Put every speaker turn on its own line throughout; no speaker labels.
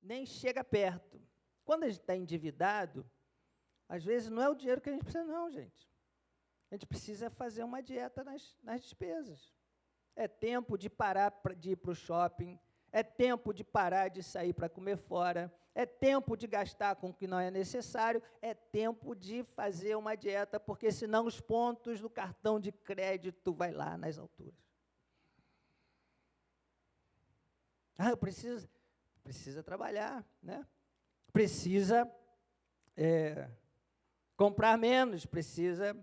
nem chega perto. Quando a gente está endividado, às vezes não é o dinheiro que a gente precisa, não, gente. A gente precisa fazer uma dieta nas despesas. É tempo de parar de ir para o shopping, é tempo de parar de sair para comer fora, é tempo de gastar com o que não é necessário, é tempo de fazer uma dieta, porque senão os pontos do cartão de crédito vai lá nas alturas. Eu precisa trabalhar, né? Precisa comprar menos, precisa...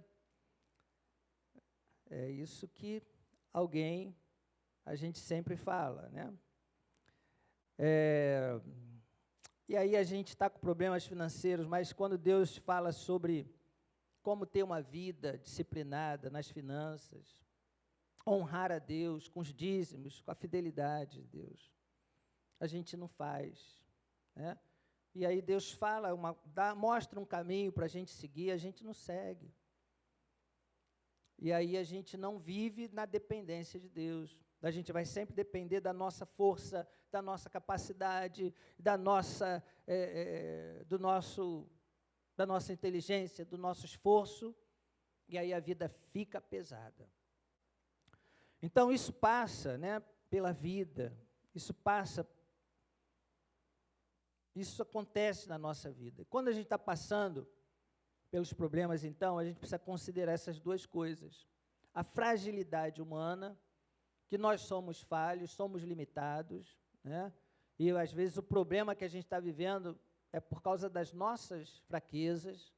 É isso que a gente sempre fala, né? E aí a gente está com problemas financeiros, mas quando Deus fala sobre como ter uma vida disciplinada nas finanças, honrar a Deus com os dízimos, com a fidelidade de Deus, a gente não faz, né? E aí Deus fala, mostra um caminho para a gente seguir, a gente não segue. E aí a gente não vive na dependência de Deus. A gente vai sempre depender da nossa força, da nossa capacidade, da nossa inteligência, do nosso esforço, e aí a vida fica pesada. Então, isso passa, né, pela vida, isso acontece na nossa vida. Quando a gente está passando pelos problemas, então, a gente precisa considerar essas duas coisas. A fragilidade humana, que nós somos falhos, somos limitados, né? E, às vezes, o problema que a gente está vivendo é por causa das nossas fraquezas,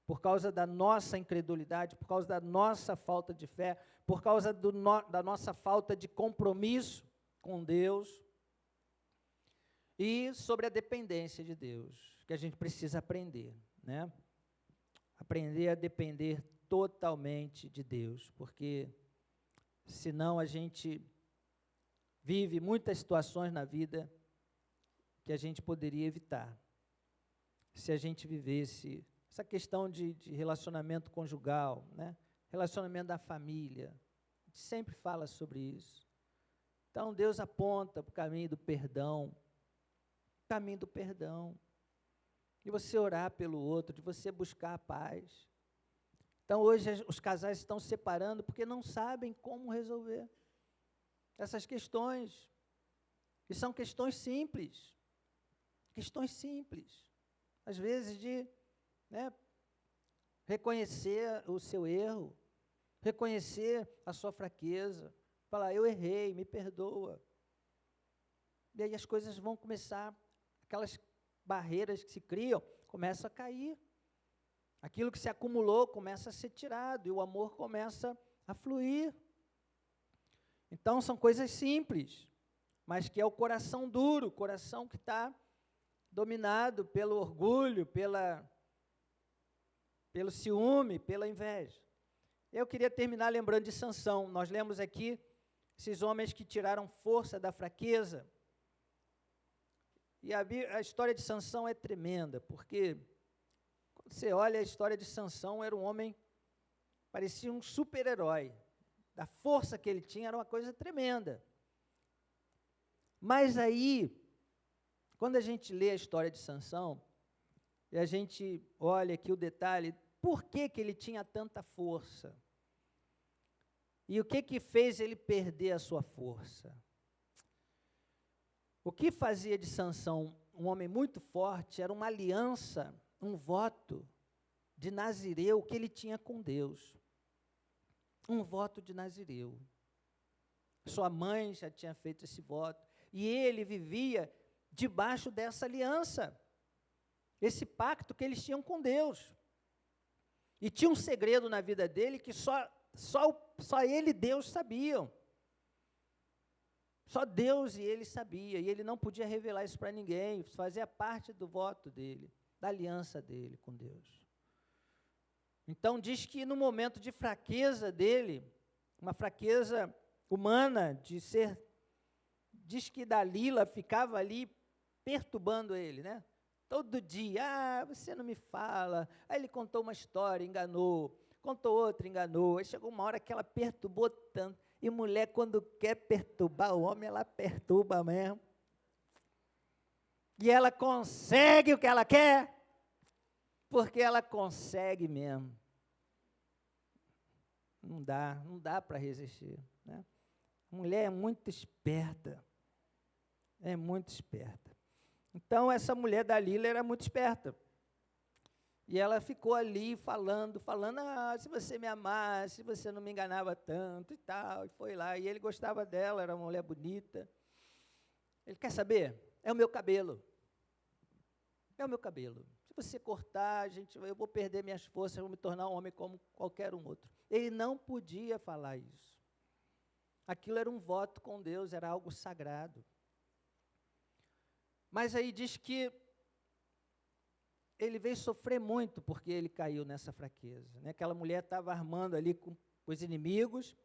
por causa da nossa incredulidade, por causa da nossa falta de fé, por causa da nossa falta de compromisso com Deus, e sobre a dependência de Deus, que a gente precisa aprender, né? Aprender a depender totalmente de Deus, porque senão a gente vive muitas situações na vida que a gente poderia evitar, se a gente vivesse essa questão de relacionamento conjugal, né? Relacionamento da família, a gente sempre fala sobre isso. Então, Deus aponta para o caminho do perdão, de você orar pelo outro, de você buscar a paz. Então, hoje, os casais estão se separando porque não sabem como resolver essas questões. E são questões simples. Às vezes, de reconhecer o seu erro, reconhecer a sua fraqueza, falar, eu errei, me perdoa. E aí as coisas vão começar, aquelas barreiras que se criam, começam a cair. Aquilo que se acumulou começa a ser tirado, e o amor começa a fluir. Então, são coisas simples, mas que é o coração duro, o coração que está dominado pelo orgulho, pelo ciúme, pela inveja. Eu queria terminar lembrando de Sansão. Nós lemos aqui esses homens que tiraram força da fraqueza. E a história de Sansão é tremenda, porque quando você olha a história de Sansão, era um homem, parecia um super-herói. Da força que ele tinha, era uma coisa tremenda. Mas aí, quando a gente lê a história de Sansão, e a gente olha aqui o detalhe, por que ele tinha tanta força? E o que fez ele perder a sua força? O que fazia de Sansão um homem muito forte era uma aliança, um voto de Nazireu que ele tinha com Deus. Um voto de Nazireu. Sua mãe já tinha feito esse voto, e ele vivia debaixo dessa aliança, esse pacto que eles tinham com Deus. E tinha um segredo na vida dele que só ele e Deus sabiam. Só Deus e ele sabia, e ele não podia revelar isso para ninguém, fazia parte do voto dele, da aliança dele com Deus. Então, diz que no momento de fraqueza dele, uma fraqueza humana, diz que Dalila ficava ali perturbando ele, né? Todo dia, você não me fala. Aí ele contou uma história, enganou, contou outra, enganou. Aí chegou uma hora que ela perturbou tanto. E mulher, quando quer perturbar o homem, ela perturba mesmo. E ela consegue o que ela quer, porque ela consegue mesmo. Não dá para resistir, né? A mulher é muito esperta. É muito esperta. Então, essa mulher Dalila era muito esperta. E ela ficou ali falando, se você me amasse, se você não me enganava tanto e tal, e foi lá. E ele gostava dela, era uma mulher bonita. Ele quer saber? É o meu cabelo. É o meu cabelo. Se você cortar, eu vou perder minhas forças, eu vou me tornar um homem como qualquer um outro. Ele não podia falar isso. Aquilo era um voto com Deus, era algo sagrado. Mas aí diz que ele veio sofrer muito porque ele caiu nessa fraqueza, né? Aquela mulher estava armando ali com os inimigos,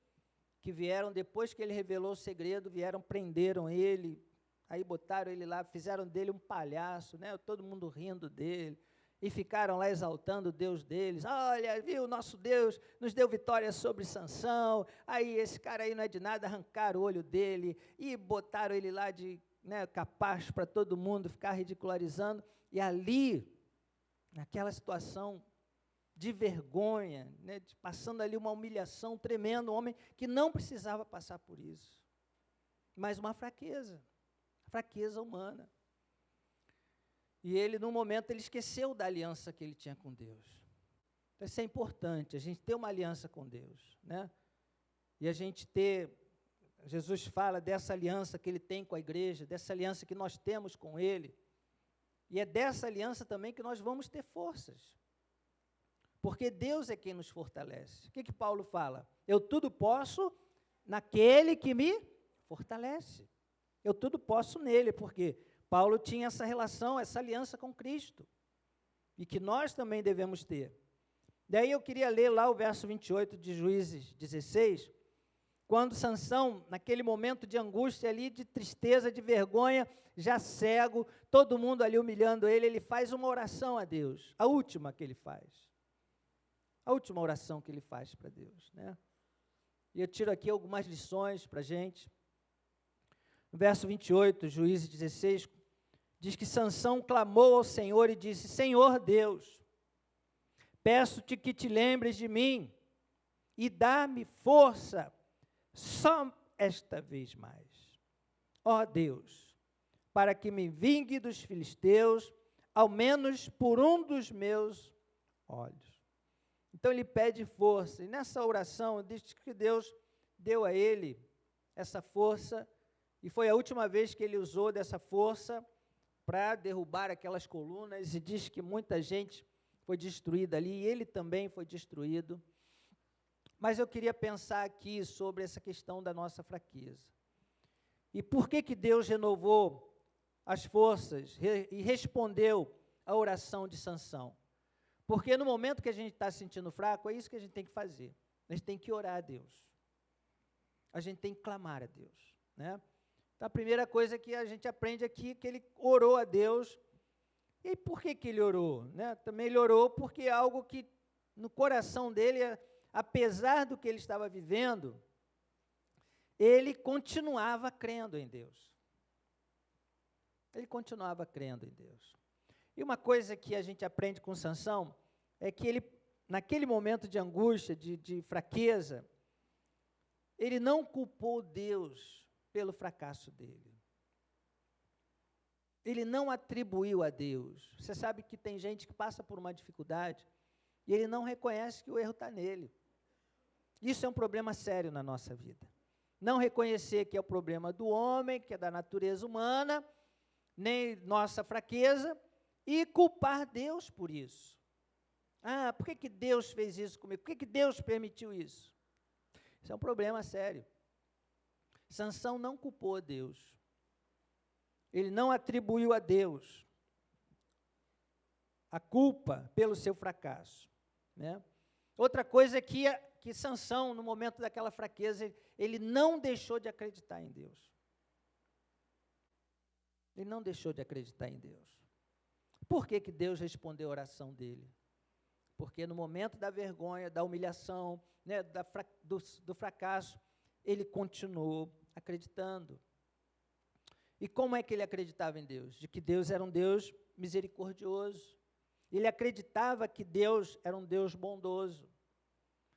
que vieram, depois que ele revelou o segredo, prenderam ele, aí botaram ele lá, fizeram dele um palhaço, né? Todo mundo rindo dele, e ficaram lá exaltando o Deus deles. Olha, viu, nosso Deus nos deu vitória sobre Sansão, aí esse cara aí não é de nada, arrancaram o olho dele, e botaram ele lá de, né, capaz para todo mundo ficar ridicularizando, e ali, naquela situação de vergonha, né, passando ali uma humilhação tremenda, um homem que não precisava passar por isso, mas uma fraqueza humana. E ele, num momento, ele esqueceu da aliança que ele tinha com Deus. Então, isso é importante, a gente ter uma aliança com Deus, né? E a gente ter, Jesus fala dessa aliança que ele tem com a igreja, dessa aliança que nós temos com ele, e é dessa aliança também que nós vamos ter forças. Porque Deus é quem nos fortalece. O que Paulo fala? Eu tudo posso naquele que me fortalece. Eu tudo posso nele, porque Paulo tinha essa relação, essa aliança com Cristo. E que nós também devemos ter. Daí eu queria ler lá o verso 28 de Juízes 16, quando Sansão, naquele momento de angústia ali, de tristeza, de vergonha, já cego, todo mundo ali humilhando ele, ele faz uma oração a Deus, a última que ele faz. A última oração que ele faz para Deus, né? E eu tiro aqui algumas lições para a gente. No verso 28, Juízes 16, diz que Sansão clamou ao Senhor e disse: Senhor Deus, peço-te que te lembres de mim e dá-me força só esta vez mais. Ó Deus, para que me vingue dos filisteus, ao menos por um dos meus olhos. Então ele pede força, e nessa oração diz que Deus deu a ele essa força, e foi a última vez que ele usou dessa força para derrubar aquelas colunas, e diz que muita gente foi destruída ali, e ele também foi destruído. Mas eu queria pensar aqui sobre essa questão da nossa fraqueza. E por que Deus renovou as forças e respondeu à oração de Sansão? Porque no momento que a gente está se sentindo fraco, é isso que a gente tem que fazer. A gente tem que orar a Deus. A gente tem que clamar a Deus, né? Então, a primeira coisa que a gente aprende aqui é que ele orou a Deus. E por que ele orou, né? Também ele orou porque é algo que no coração dele, apesar do que ele estava vivendo, ele continuava crendo em Deus. Ele continuava crendo em Deus. E uma coisa que a gente aprende com Sansão é que ele, naquele momento de angústia, de fraqueza, ele não culpou Deus pelo fracasso dele. Ele não atribuiu a Deus. Você sabe que tem gente que passa por uma dificuldade e ele não reconhece que o erro está nele. Isso é um problema sério na nossa vida. Não reconhecer que é o problema do homem, que é da natureza humana, nem nossa fraqueza, e culpar Deus por isso. Ah, por que Deus fez isso comigo? Por que Deus permitiu isso? Isso é um problema sério. Sansão não culpou Deus. Ele não atribuiu a Deus a culpa pelo seu fracasso, né? Outra coisa é que Sansão, no momento daquela fraqueza, ele não deixou de acreditar em Deus. Ele não deixou de acreditar em Deus. Por que Deus respondeu a oração dele? Porque no momento da vergonha, da humilhação, né, do fracasso, ele continuou acreditando. E como é que ele acreditava em Deus? De que Deus era um Deus misericordioso. Ele acreditava que Deus era um Deus bondoso.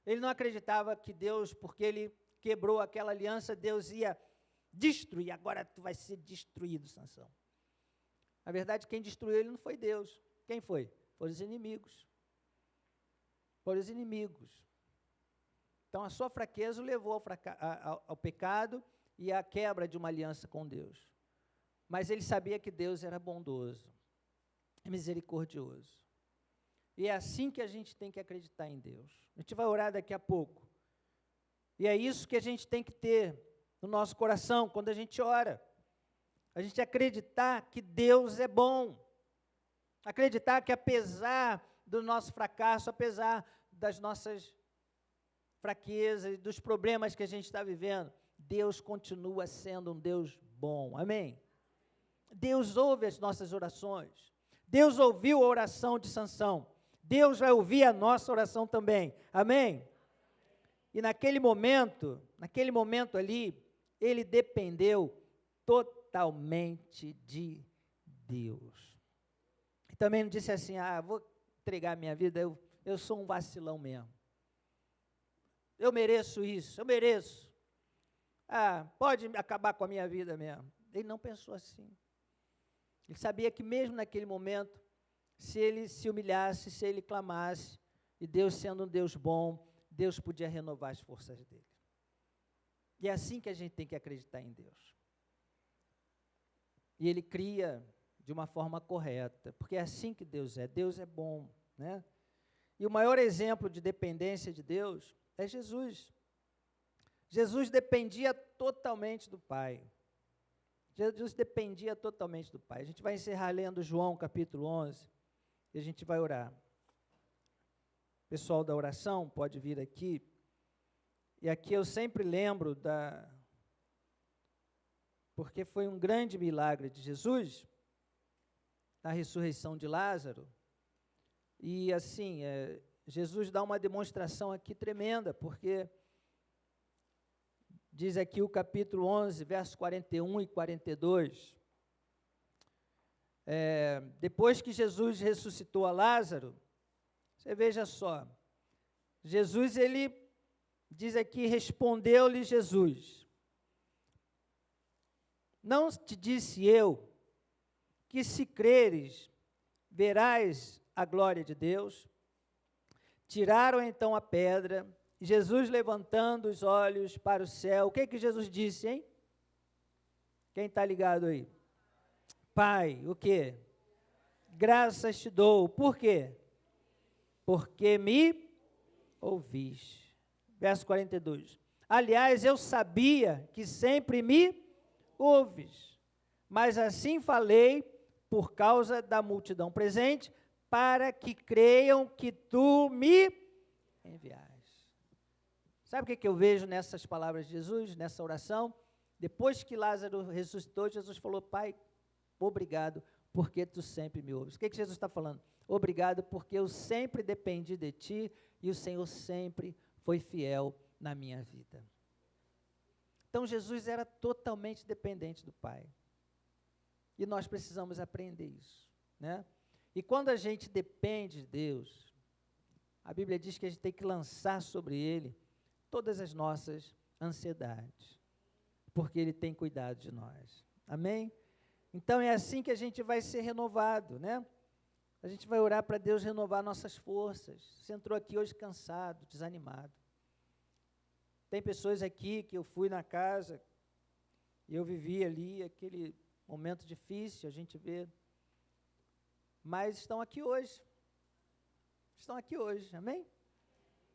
Ele não acreditava que Deus, porque ele quebrou aquela aliança, Deus ia destruir. Agora tu vai ser destruído, Sansão. Na verdade, quem destruiu ele não foi Deus. Quem foi? Foram os inimigos. Foram os inimigos. Então, a sua fraqueza o levou ao pecado e à quebra de uma aliança com Deus. Mas ele sabia que Deus era bondoso, misericordioso. E é assim que a gente tem que acreditar em Deus. A gente vai orar daqui a pouco. E é isso que a gente tem que ter no nosso coração quando a gente ora. A gente acreditar que Deus é bom. Acreditar que apesar do nosso fracasso, apesar das nossas fraquezas, dos problemas que a gente está vivendo, Deus continua sendo um Deus bom. Amém? Deus ouve as nossas orações. Deus ouviu a oração de Sansão. Deus vai ouvir a nossa oração também. Amém? E naquele momento ali, ele dependeu totalmente de Deus. E também não disse assim, vou entregar a minha vida, eu sou um vacilão mesmo. Eu mereço isso, eu mereço. Pode acabar com a minha vida mesmo. Ele não pensou assim. Ele sabia que mesmo naquele momento, se ele se humilhasse, se ele clamasse, e Deus sendo um Deus bom, Deus podia renovar as forças dele. E é assim que a gente tem que acreditar em Deus. E ele cria de uma forma correta, porque é assim que Deus é bom, né? E o maior exemplo de dependência de Deus é Jesus. Jesus dependia totalmente do Pai. Jesus dependia totalmente do Pai. A gente vai encerrar lendo João capítulo 11, e a gente vai orar. O pessoal da oração pode vir aqui. E aqui eu sempre lembro porque foi um grande milagre de Jesus, a ressurreição de Lázaro. E assim, Jesus dá uma demonstração aqui tremenda, porque diz aqui o capítulo 11, versos 41 e 42. Depois que Jesus ressuscitou a Lázaro, você veja só, Jesus, ele diz aqui, respondeu-lhe Jesus: não te disse eu que se creres, verás a glória de Deus? Tiraram então a pedra, e Jesus, levantando os olhos para o céu, o que Jesus disse, hein? Quem está ligado aí? Pai, o quê? Graças te dou. Por quê? Porque me ouviste. Verso 42. Aliás, eu sabia que sempre me ouves, mas assim falei por causa da multidão presente, para que creiam que tu me enviaste. Sabe o que eu vejo nessas palavras de Jesus, nessa oração? Depois que Lázaro ressuscitou, Jesus falou: Pai, obrigado, porque tu sempre me ouves. O que Jesus está falando? Obrigado, porque eu sempre dependi de ti e o Senhor sempre foi fiel na minha vida. Então, Jesus era totalmente dependente do Pai. E nós precisamos aprender isso, né? E quando a gente depende de Deus, a Bíblia diz que a gente tem que lançar sobre Ele todas as nossas ansiedades, porque Ele tem cuidado de nós. Amém? Então, é assim que a gente vai ser renovado, né? A gente vai orar para Deus renovar nossas forças. Você entrou aqui hoje cansado, desanimado. Tem pessoas aqui que eu fui na casa e eu vivi ali aquele momento difícil, a gente vê, mas estão aqui hoje. Estão aqui hoje, amém?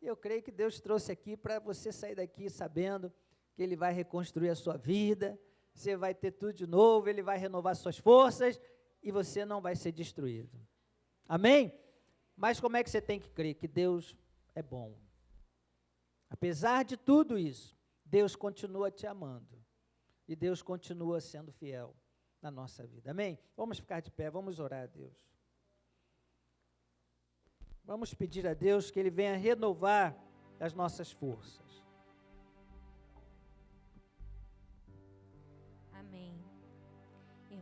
E eu creio que Deus trouxe aqui para você sair daqui sabendo que Ele vai reconstruir a sua vida, você vai ter tudo de novo, Ele vai renovar suas forças e você não vai ser destruído. Amém? Mas como é que você tem que crer? Que Deus é bom. Apesar de tudo isso, Deus continua te amando. E Deus continua sendo fiel na nossa vida. Amém? Vamos ficar de pé, vamos orar a Deus. Vamos pedir a Deus que Ele venha renovar as nossas forças.
Amém.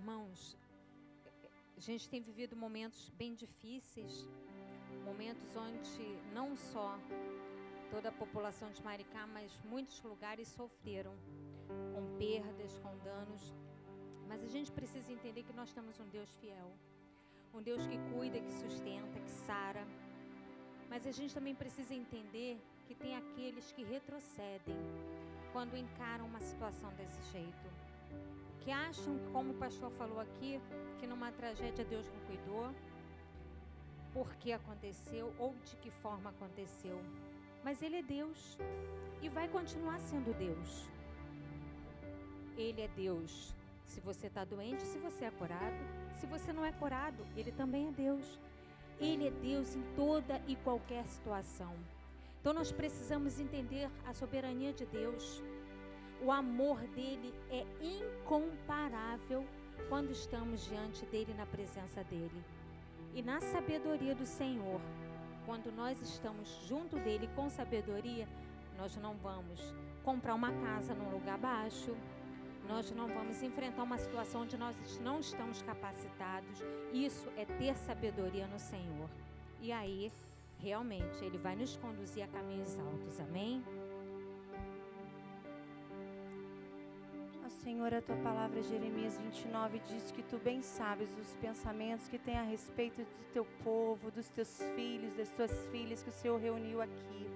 Irmãos, a gente tem vivido momentos bem difíceis, momentos onde não só toda a população de Maricá, mas muitos lugares sofreram com perdas, com danos. Mas a gente precisa entender que nós temos um Deus fiel, um Deus que cuida, que sustenta, que sara. Mas a gente também precisa entender que tem aqueles que retrocedem quando encaram uma situação desse jeito, que acham, como o pastor falou aqui, que numa tragédia Deus não cuidou, por que aconteceu ou de que forma aconteceu. Mas Ele é Deus e vai continuar sendo Deus. Ele é Deus se você está doente, se você é curado. Se você não é curado, Ele também é Deus. Ele é Deus em toda e qualquer situação. Então nós precisamos entender a soberania de Deus. O amor dele é incomparável quando estamos diante dele, na presença dele. E na sabedoria do Senhor, quando nós estamos junto dele com sabedoria, nós não vamos comprar uma casa num lugar baixo, nós não vamos enfrentar uma situação onde nós não estamos capacitados. Isso é ter sabedoria no Senhor. E aí, realmente, Ele vai nos conduzir a caminhos altos. Amém?
Senhor, a Tua palavra, Jeremias 29, diz que Tu bem sabes os pensamentos que tem a respeito do Teu povo, dos Teus filhos, das Tuas filhas que o Senhor reuniu aqui.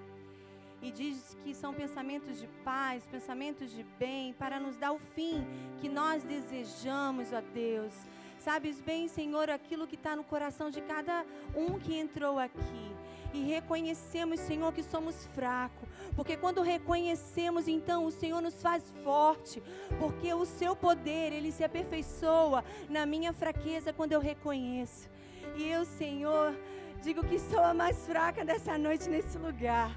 E diz que são pensamentos de paz, pensamentos de bem, para nos dar o fim que nós desejamos, ó Deus. Sabes bem, Senhor, aquilo que está no coração de cada um que entrou aqui. E reconhecemos, Senhor, que somos fracos. Porque quando reconhecemos, então, o Senhor nos faz forte. Porque o Seu poder, Ele se aperfeiçoa na minha fraqueza quando eu reconheço. E eu, Senhor, digo que sou a mais fraca dessa noite nesse lugar.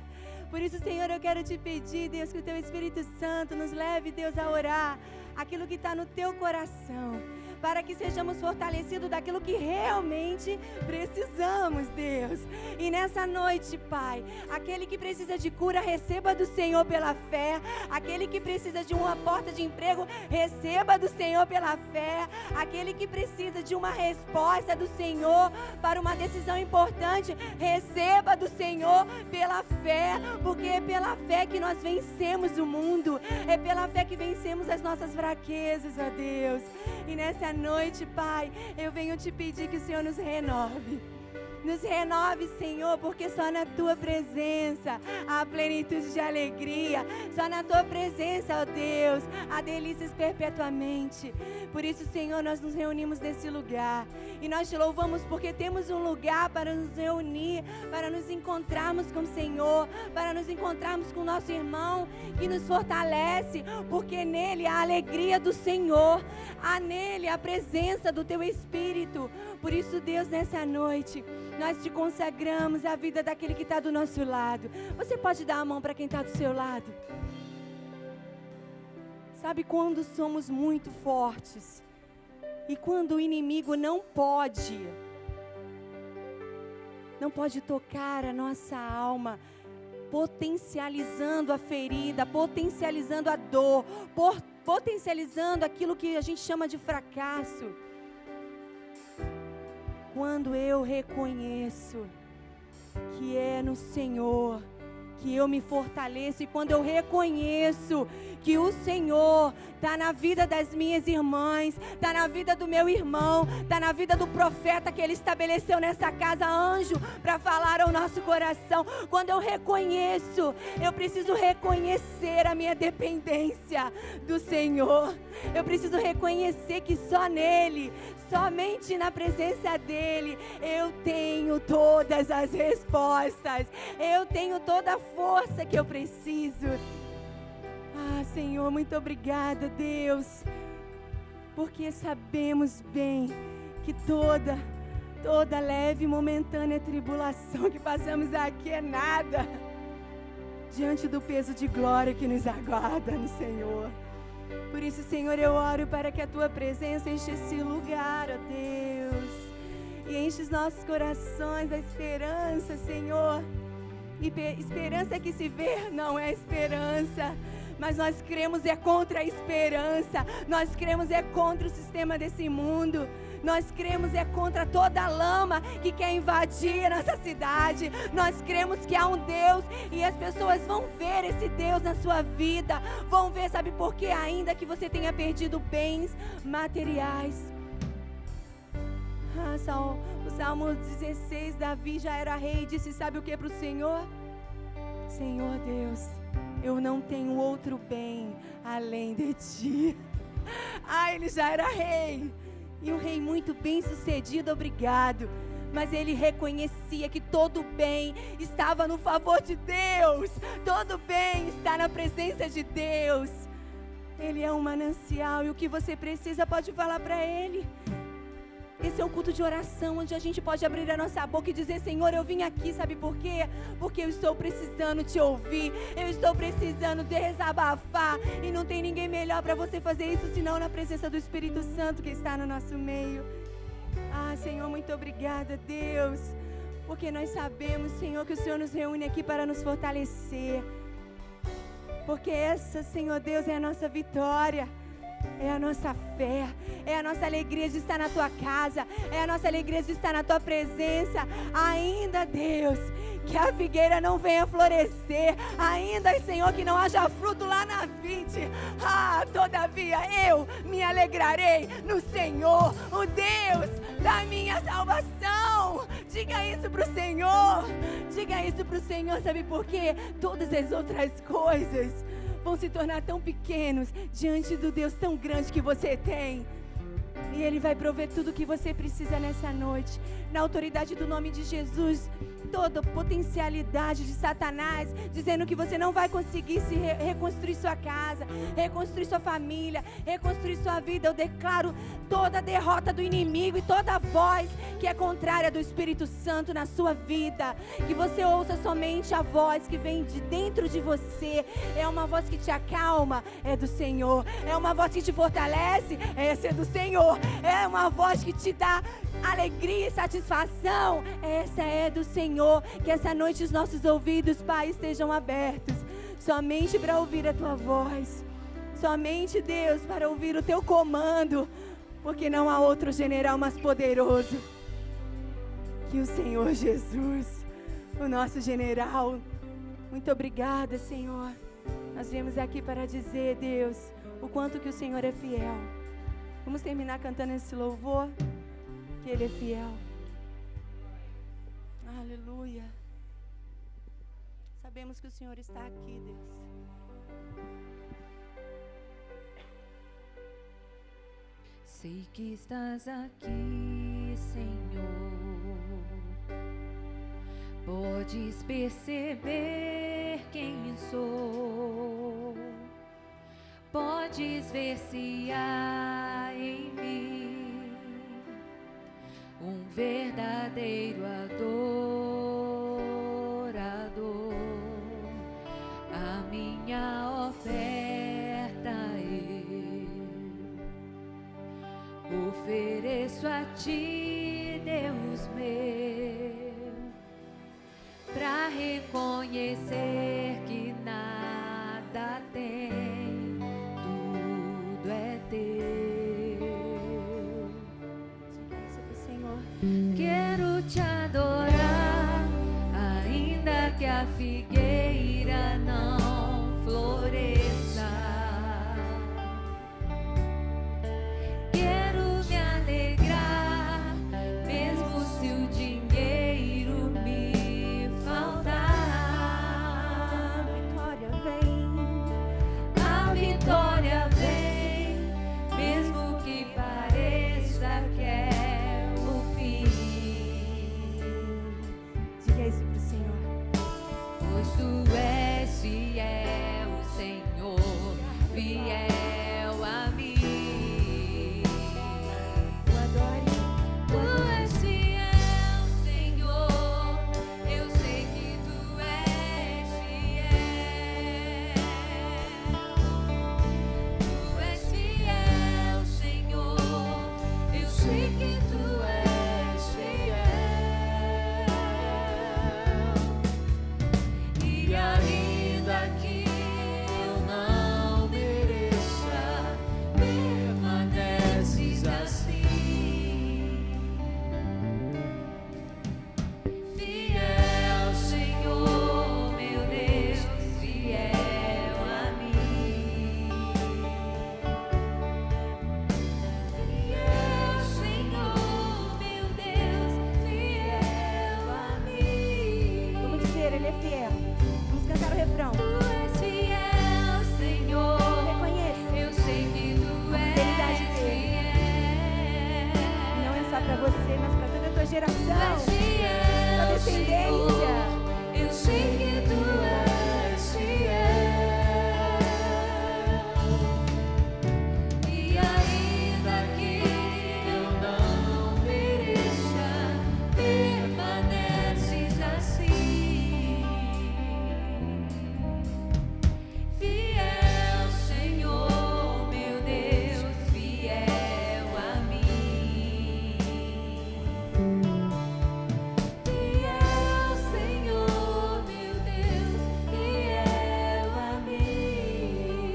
Por isso, Senhor, eu quero te pedir, Deus, que o Teu Espírito Santo nos leve, Deus, a orar aquilo que está no Teu coração, para que sejamos fortalecidos daquilo que realmente precisamos, Deus. E nessa noite, Pai, aquele que precisa de cura, receba do Senhor pela fé. Aquele que precisa de uma porta de emprego, receba do Senhor pela fé. Aquele que precisa de uma resposta do Senhor para uma decisão importante, receba do Senhor pela fé, porque é pela fé que nós vencemos o mundo, é pela fé que vencemos as nossas fraquezas, ó Deus. E nessa noite, Pai, eu venho te pedir que o Senhor nos renove. Nos renove, Senhor, porque só na Tua presença há plenitude de alegria. Só na Tua presença, ó Deus, há delícias perpetuamente. Por isso, Senhor, nós nos reunimos nesse lugar. E nós te louvamos porque temos um lugar para nos reunir, para nos encontrarmos com o Senhor, para nos encontrarmos com o nosso irmão que nos fortalece, porque nele há a alegria do Senhor, há nele a presença do Teu Espírito. Por isso, Deus, nessa noite, nós te consagramos a vida daquele que está do nosso lado. Você pode dar a mão para quem está do seu lado? Sabe quando somos muito fortes e quando o inimigo não pode tocar a nossa alma, potencializando a ferida, potencializando a dor, potencializando aquilo que a gente chama de fracasso. Quando eu reconheço que é no Senhor que eu me fortaleço, e quando eu reconheço que o Senhor está na vida das minhas irmãs, está na vida do meu irmão, está na vida do profeta que Ele estabeleceu nessa casa, anjo, para falar ao nosso coração. Quando eu reconheço, eu preciso reconhecer a minha dependência do Senhor. Eu preciso reconhecer que só nele, somente na presença dEle, eu tenho todas as respostas, eu tenho toda a força que eu preciso. Ah, Senhor, muito obrigada, Deus, porque sabemos bem que toda leve e momentânea tribulação que passamos aqui é nada diante do peso de glória que nos aguarda no Senhor. Por isso, Senhor, eu oro para que a Tua presença enche esse lugar, ó Deus, e enche os nossos corações da esperança, Senhor. E esperança que se vê não é esperança, mas nós cremos é contra a esperança, nós cremos é contra o sistema desse mundo. Nós cremos é contra toda a lama que quer invadir a nossa cidade. Nós cremos que há um Deus e as pessoas vão ver esse Deus na sua vida. Vão ver, sabe por quê? Ainda que você tenha perdido bens materiais. O Salmo 16, Davi já era rei e disse, sabe o que para o Senhor? Senhor Deus, eu não tenho outro bem além de ti. Ele já era rei. E um rei muito bem sucedido, obrigado. Mas ele reconhecia que todo bem estava no favor de Deus. Todo bem está na presença de Deus. Ele é um manancial e o que você precisa pode falar para Ele. Esse é um culto de oração, onde a gente pode abrir a nossa boca e dizer, Senhor, eu vim aqui, sabe por quê? Porque eu estou precisando te ouvir, eu estou precisando desabafar, e não tem ninguém melhor para você fazer isso, senão na presença do Espírito Santo que está no nosso meio. Senhor, muito obrigada, Deus, porque nós sabemos, Senhor, que o Senhor nos reúne aqui para nos fortalecer, porque essa, Senhor Deus, é a nossa vitória. É a nossa fé, é a nossa alegria de estar na tua casa, é a nossa alegria de estar na tua presença. Ainda, Deus, que a figueira não venha florescer, ainda, Senhor, que não haja fruto lá na vide. Todavia eu me alegrarei no Senhor, o Deus da minha salvação. Diga isso pro Senhor, diga isso pro Senhor, sabe por quê? Todas as outras coisas vão se tornar tão pequenos diante do Deus tão grande que você tem. E Ele vai prover tudo o que você precisa nessa noite. Na autoridade do nome de Jesus, toda potencialidade de Satanás, dizendo que você não vai conseguir reconstruir sua casa, reconstruir sua família, reconstruir sua vida. Eu declaro toda a derrota do inimigo e toda a voz que é contrária do Espírito Santo na sua vida. Que você ouça somente a voz que vem de dentro de você. É uma voz que te acalma, é do Senhor. É uma voz que te fortalece, essa é do Senhor. É uma voz que te dá alegria e satisfação, essa é do Senhor. Que essa noite os nossos ouvidos, Pai, estejam abertos somente para ouvir a tua voz, somente, Deus, para ouvir o teu comando, porque não há outro general mais poderoso que o Senhor Jesus, o nosso general. Muito obrigada, Senhor. Nós viemos aqui para dizer, Deus, o quanto que o Senhor é fiel. Vamos terminar cantando esse louvor, que Ele é fiel. Aleluia. Sabemos que o Senhor está aqui, Deus.
Sei que estás aqui, Senhor. Podes perceber quem sou. Podes ver se há em mim um verdadeiro adorador. A minha oferta eu ofereço a ti, Deus meu, pra reconhecer que nada tem, tudo é teu.
Diga isso pro Senhor.
Quero te adorar, ainda que a figueira não floresça. Quero me alegrar, mesmo se o dinheiro me faltar. A vitória vem, mesmo que pareça que é o fim.
Diga isso pro Senhor.
Pois tu és fiel, Senhor, fiel a mim.
O adore.
Tu és fiel, Senhor, eu sei que tu és fiel. Tu és fiel, Senhor, eu sei que tu és fiel. E ainda que eu não Fiel, Senhor, meu Deus, fiel a mim. Fiel, Senhor, meu Deus, fiel a mim.
Vamos dizer, Ele é fiel. Vamos cantar o refrão.
Tu és fiel, Senhor.
Reconheça.
Eu sei que tu
fidelidade
és
dele.
fiel.
Não é só para você, mas para toda a tua
Tu
geração.
és fiel,
Tua descendência.
Senhor. Eu sei que tu és fiel. E ainda que eu não mereça, permaneces assim. Fiel, Senhor, meu Deus, fiel a mim. Fiel, Senhor, meu Deus, fiel a mim.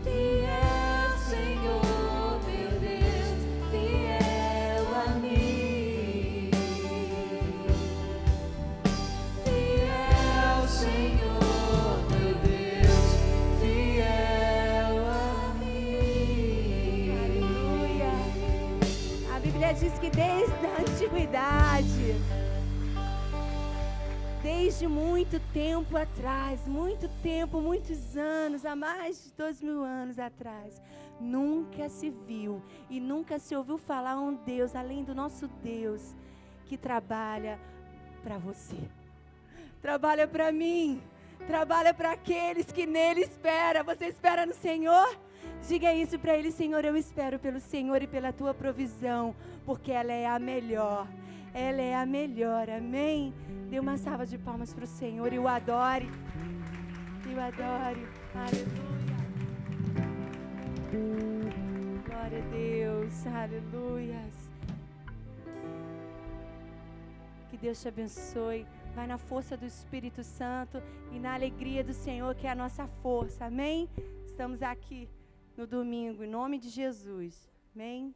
Fiel, Senhor, meu Deus, fiel a mim. Fiel, Senhor, meu Deus, fiel a mim.
Aleluia. A Bíblia diz que desde a antiguidade, desde muito tempo atrás, muito tempo, muitos anos, há mais de 2.000 anos atrás, nunca se viu e nunca se ouviu falar um Deus, além do nosso Deus, que trabalha para você, trabalha para mim, trabalha para aqueles que nele esperam. Você espera no Senhor? Diga isso para ele: Senhor, eu espero pelo Senhor e pela tua provisão, porque ela é a melhor. Ela é a melhor, amém? Dê uma salva de palmas para o Senhor e o adore. E o adore. Aleluia. Glória a Deus, aleluias. Que Deus te abençoe. Vai na força do Espírito Santo e na alegria do Senhor, que é a nossa força, amém? Estamos aqui no domingo, em nome de Jesus, amém?